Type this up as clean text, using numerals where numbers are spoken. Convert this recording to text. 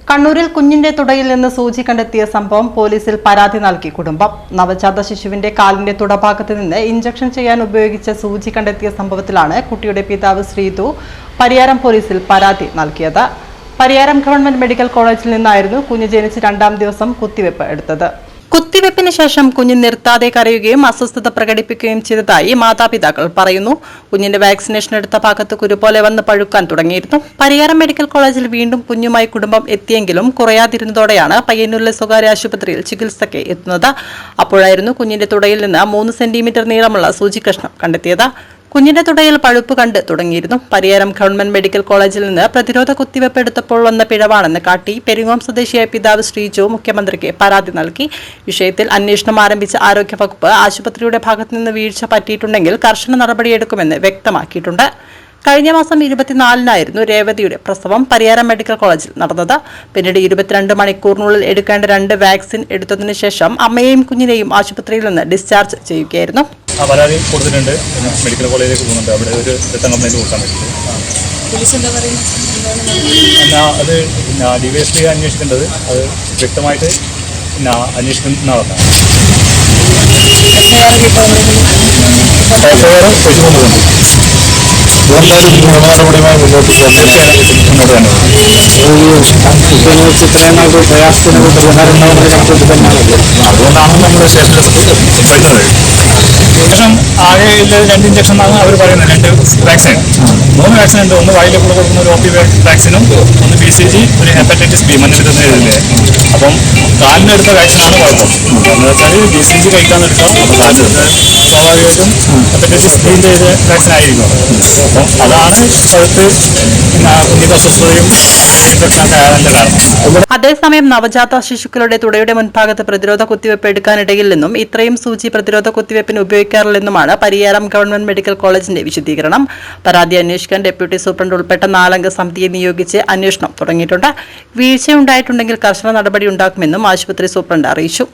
കണ്ണൂരിൽ കുഞ്ഞിന്റെ തുടയിൽ നിന്ന് സൂചി കണ്ടെത്തിയ സംഭവം പോലീസിൽ പരാതി നൽകി കുടുംബം. നവജാത ശിശുവിന്റെ കാലിന്റെ തുടഭാഗത്ത് നിന്ന് ഇഞ്ചക്ഷൻ ചെയ്യാൻ ഉപയോഗിച്ച സൂചി കണ്ടെത്തിയ സംഭവത്തിലാണ് കുട്ടിയുടെ പിതാവ് ശ്രീതു പരിയാരം പോലീസിൽ പരാതി നൽകിയത്. പരിയാരം ഗവൺമെന്റ് മെഡിക്കൽ കോളേജിൽ നിന്നായിരുന്നു കുഞ്ഞ് ജനിച്ച് 2-ാം ദിവസം കുത്തിവെപ്പ് എടുത്തത്. കുത്തിവെപ്പിന് ശേഷം കുഞ്ഞ് നിർത്താതെ കരയുകയും അസ്വസ്ഥത പ്രകടിപ്പിക്കുകയും ചെയ്തതായി മാതാപിതാക്കൾ പറയുന്നു. കുഞ്ഞിന്റെ വാക്സിനേഷൻ എടുത്ത ഭാഗത്ത് കുരുപോലെ വന്ന് പഴുക്കാൻ തുടങ്ങിയിരുന്നു. പരിയാരം മെഡിക്കൽ കോളേജിൽ വീണ്ടും കുഞ്ഞുമായി കുടുംബം എത്തിയെങ്കിലും കുറയാതിരുന്നതോടെയാണ് പയ്യന്നൂരിലെ സ്വകാര്യ ആശുപത്രിയിൽ ചികിത്സയ്ക്ക് എത്തുന്നത്. അപ്പോഴായിരുന്നു കുഞ്ഞിന്റെ തുടയിൽ നിന്ന് 3 സെന്റിമീറ്റർ നീളമുള്ള സൂചി കഷ്ണം കണ്ടെത്തിയത്. കുഞ്ഞിന്റെ തുടയിൽ പഴുപ്പ് കണ്ട് തുടങ്ങിയിരുന്നു. പരിയാരം ഗവൺമെന്റ് മെഡിക്കൽ കോളേജിൽ നിന്ന് പ്രതിരോധ കുത്തിവെപ്പ് എടുത്തപ്പോൾ വന്ന പിഴവാണെന്ന് കാട്ടി പെരിങ്ങോം സ്വദേശിയായ പിതാവ് ശ്രീജു മുഖ്യമന്ത്രിക്ക് പരാതി നൽകി. വിഷയത്തിൽ അന്വേഷണം ആരംഭിച്ച ആരോഗ്യവകുപ്പ് ആശുപത്രിയുടെ ഭാഗത്തുനിന്ന് വീഴ്ച പറ്റിയിട്ടുണ്ടെങ്കിൽ കർശന നടപടിയെടുക്കുമെന്ന് വ്യക്തമാക്കിയിട്ടുണ്ട്. കഴിഞ്ഞ മാസം 24-നായിരുന്നു രേവതിയുടെ പ്രസവം പരിയാരം മെഡിക്കൽ കോളേജിൽ നടന്നത്. പിന്നീട് 22 മണിക്കൂറിനുള്ളിൽ എടുക്കേണ്ട 2 വാക്സിൻ എടുത്തതിനു ശേഷം അമ്മയെയും കുഞ്ഞിനെയും ആശുപത്രിയിൽ നിന്ന് ഡിസ്ചാർജ് ചെയ്യുകയായിരുന്നു. പരാതി കൊടുത്തിട്ടുണ്ട്. മെഡിക്കൽ കോളേജിലേക്ക് പോകുന്നുണ്ട്. അവിടെ ഒരു റിട്ടേൺ കംപ്ലൈൻറ്റ് കൊടുക്കാൻ പറ്റില്ല. അത് ഡിവൈഎസ്പി അന്വേഷിക്കേണ്ടത് അത് വ്യക്തമായിട്ട് അന്വേഷിക്കുന്നതാണ്. നടപടിയുമായി മുന്നോട്ട് അതുകൊണ്ടാണ് നമ്മൾ സ്റ്റേഷനിൽ വരുന്നത്. ഇഞ്ചക്ഷൻ ആകെ 2 ഇഞ്ചക്ഷനാണ് അവർ പറയുന്നത്. 2 വാക്സിൻ 3 വാക്സിൻ ഉണ്ട്. ഒന്ന് വായിലെ കൂടെ കൊടുക്കുന്ന ഒരു OP വാക്സിനും, ഒന്ന് BCG, ഒരു ഹെപ്പറ്റൈറ്റിസ് B മഞ്ഞപ്പിത്തത്തിനെതിരെ. അപ്പം കാലിനെടുത്ത വാക്സിനാണ് കുഴപ്പം. എന്ന് വെച്ചാൽ BCG കഴിക്കാൻ എടുക്കാം. അപ്പോൾ കാലിനെടുത്ത് സ്വാഭാവികമായിട്ടും ഹെപ്പറ്റൈറ്റിസ് Bന്റെ വാക്സിൻ ആയിരിക്കും. അപ്പം അതാണ് സ്ഥലത്ത് കുഞ്ഞിന്റെ അസ്വസ്ഥതയും ഇൻഫെക്ഷനൊക്കെ ആകാനുള്ള കാരണം. അതേസമയം നവജാത ശിശുക്കളുടെ തുടയുടെ മുൻഭാഗത്ത് പ്രതിരോധ കുത്തിവെപ്പ് എടുക്കാനിടയില്ലെന്നും ഇത്രയും സൂചി പ്രതിരോധ കുത്തിവെപ്പിന് ഉപയോഗിക്കാറില്ലെന്നുമാണ് പരിയാരം ഗവൺമെന്റ് മെഡിക്കൽ കോളേജിന്റെ വിശദീകരണം. പരാതി അന്വേഷിക്കാൻ ഡെപ്യൂട്ടി സൂപ്രണ്ട് ഉൾപ്പെട്ട 4-അംഗ സമിതിയെ നിയോഗിച്ച് അന്വേഷണം തുടങ്ങിയിട്ടുണ്ട്. വീഴ്ചയുണ്ടായിട്ടുണ്ടെങ്കിൽ കർശന നടപടി ഉണ്ടാക്കുമെന്നും ആശുപത്രി സൂപ്രണ്ട് അറിയിച്ചു.